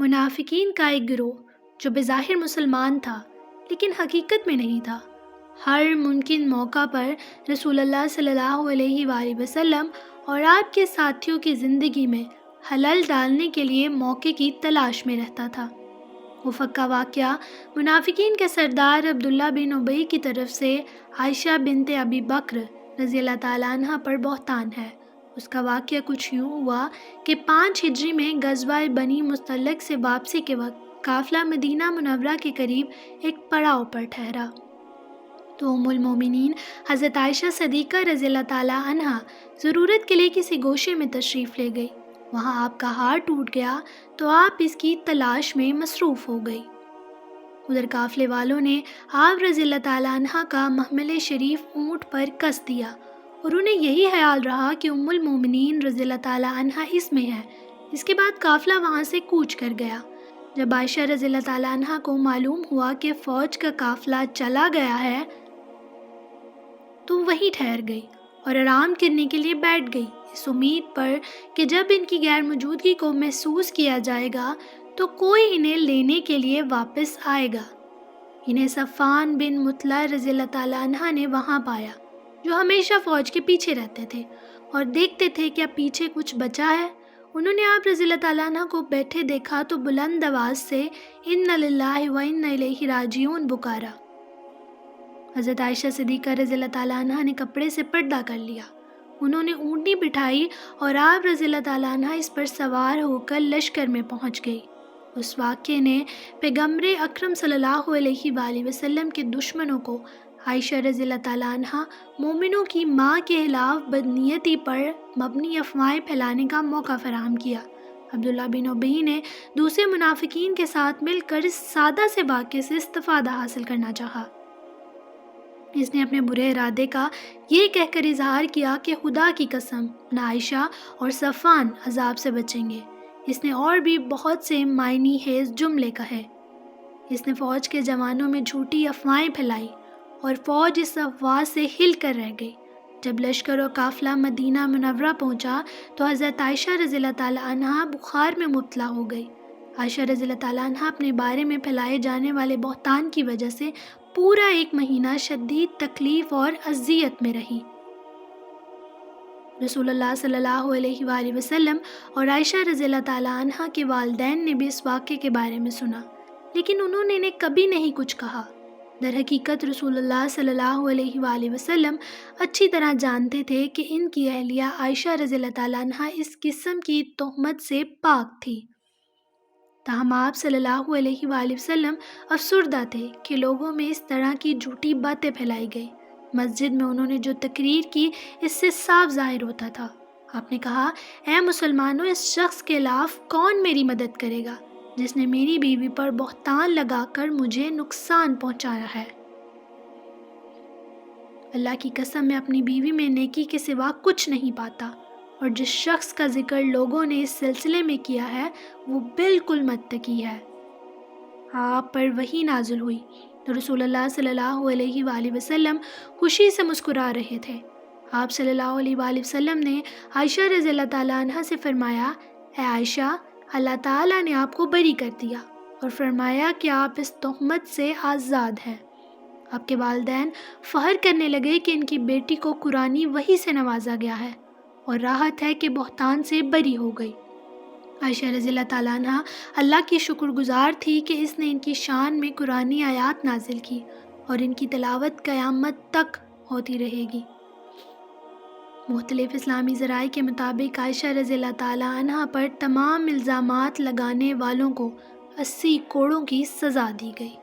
منافقین کا ایک گروہ جو بظاہر مسلمان تھا لیکن حقیقت میں نہیں تھا، ہر ممکن موقع پر رسول اللہ صلی اللہ علیہ وآلہ وسلم اور آپ کے ساتھیوں کی زندگی میں حلال ڈالنے کے لیے موقع کی تلاش میں رہتا تھا۔ افق کا واقعہ منافقین کے سردار عبداللہ بن ابی کی طرف سے عائشہ بنت ابی بکر رضی اللہ تعالیٰ عنہ پر بہتان ہے۔ اس کا واقعہ کچھ یوں ہوا کہ 5 ہجری میں غزوہ بنی مستلق سے واپسی کے وقت قافلہ مدینہ منورہ کے قریب ایک پڑاؤ پر ٹھہرا تو ام المومنین حضرت عائشہ صدیقہ رضی اللہ تعالیٰ عنہ ضرورت کے لیے کسی گوشے میں تشریف لے گئی۔ وہاں آپ کا ہار ٹوٹ گیا تو آپ اس کی تلاش میں مصروف ہو گئی۔ ادھر قافلے والوں نے آپ رضی اللہ تعالیٰ عنہ کا محمل شریف اونٹ پر کس دیا اور انہیں یہی خیال رہا کہ ام المومنین رضی اللہ تعالیٰ عنہ اس میں ہے۔ اس کے بعد قافلہ وہاں سے کوچ کر گیا۔ جب عائشہ رضی اللہ تعالیٰ عنہ کو معلوم ہوا کہ فوج کا قافلہ چلا گیا ہے تو وہیں ٹھہر گئی اور آرام کرنے کے لیے بیٹھ گئی، اس امید پر کہ جب ان کی غیر موجودگی کو محسوس کیا جائے گا تو کوئی انہیں لینے کے لیے واپس آئے گا۔ انہیں صفوان بن مطلع رضی اللہ تعالیٰ عنہ نے وہاں پایا، جو ہمیشہ فوج کے پیچھے رہتے تھے اور دیکھتے تھے کیا پیچھے کچھ بچا ہے۔ انہوں نے آپ رضی اللہ تعالیٰ عنہ کو بیٹھے دیکھا تو بلند آواز سے اِنَّ لِلَّهِ وَإِنَّ إِلَيْهِ رَاجِعُونَ پکارا۔ حضرت عائشہ صدیقہ رضی اللہ تعالیٰ عنہ نے کپڑے سے پردہ کر لیا۔ انہوں نے اونٹنی بٹھائی اور آپ رضی اللہ تعالیٰ عنہ اس پر سوار ہو کر لشکر میں پہنچ گئی۔ اس واقعے نے پیغمبر اکرم صلی اللہ علیہ وآلہ وسلم کے دشمنوں کو عائشہ رضی اللہ تعالیٰ عنہ مومنوں کی ماں کے خلاف بدنیتی پر مبنی افواہیں پھیلانے کا موقع فراہم کیا۔ عبداللہ بن ابی نے دوسرے منافقین کے ساتھ مل کر اس سادہ سے واقعے سے استفادہ حاصل کرنا چاہا۔ اس نے اپنے برے ارادے کا یہ کہہ کر اظہار کیا کہ خدا کی قسم نہ عائشہ اور صفوان عذاب سے بچیں گے۔ اس نے اور بھی بہت سے معنی خیز جملے کہے۔ اس نے فوج کے جوانوں میں جھوٹی افواہیں پھیلائی اور فوج اس افواہ سے ہل کر رہ گئی۔ جب لشکر و قافلہ مدینہ منورہ پہنچا تو حضرت عائشہ رضی اللہ تعالیٰ عنہ بخار میں مبتلا ہو گئی۔ عائشہ رضی اللہ تعالیٰ عنہ اپنے بارے میں پھیلائے جانے والے بہتان کی وجہ سے پورا 1 مہینہ شدید تکلیف اور اذیت میں رہی۔ رسول اللہ صلی اللہ علیہ وآلہ وسلم اور عائشہ رضی اللہ تعالیٰ عنہ کے والدین نے بھی اس واقعے کے بارے میں سنا، لیکن انہوں نے انہیں کبھی نہیں کچھ کہا۔ در حقیقت رسول اللہ صلی اللہ علیہ وآلہ وسلم اچھی طرح جانتے تھے کہ ان کی اہلیہ عائشہ رضی اللہ تعالیٰ عنہ اس قسم کی تہمت سے پاک تھی۔ تاہم آپ صلی اللہ علیہ وآلہ وسلم افسردہ تھے کہ لوگوں میں اس طرح کی جھوٹی باتیں پھیلائی گئی۔ مسجد میں انہوں نے جو تقریر کی اس سے صاف ظاہر ہوتا تھا۔ آپ نے کہا، اے مسلمانوں، اس شخص کے خلاف کون میری مدد کرے گا جس نے میری بیوی پر بہتان لگا کر مجھے نقصان پہنچایا ہے؟ اللہ کی قسم میں اپنی بیوی میں نیکی کے سوا کچھ نہیں پاتا، اور جس شخص کا ذکر لوگوں نے اس سلسلے میں کیا ہے وہ بالکل متقی ہے۔ آپ پر وحی نازل ہوئی تو رسول اللہ صلی اللہ علیہ وآلہ وسلم خوشی سے مسکرا رہے تھے۔ آپ صلی اللہ علیہ وآلہ وسلم نے عائشہ رضی اللہ تعالیٰ عنہ سے فرمایا، اے عائشہ، اللہ تعالیٰ نے آپ کو بری کر دیا اور فرمایا کہ آپ اس تہمت سے آزاد ہیں۔ آپ کے والدین فخر کرنے لگے کہ ان کی بیٹی کو قرآنی وحی سے نوازا گیا ہے اور راحت ہے کہ بہتان سے بری ہو گئی۔ عائشہ رضی اللہ تعالیٰ عنہ اللہ کی شکر گزار تھی کہ اس نے ان کی شان میں قرآنی آیات نازل کی اور ان کی تلاوت قیامت تک ہوتی رہے گی۔ مختلف اسلامی ذرائع کے مطابق عائشہ رضی اللہ تعالیٰ عنہ پر تمام الزامات لگانے والوں کو 80 کوڑوں کی سزا دی گئی۔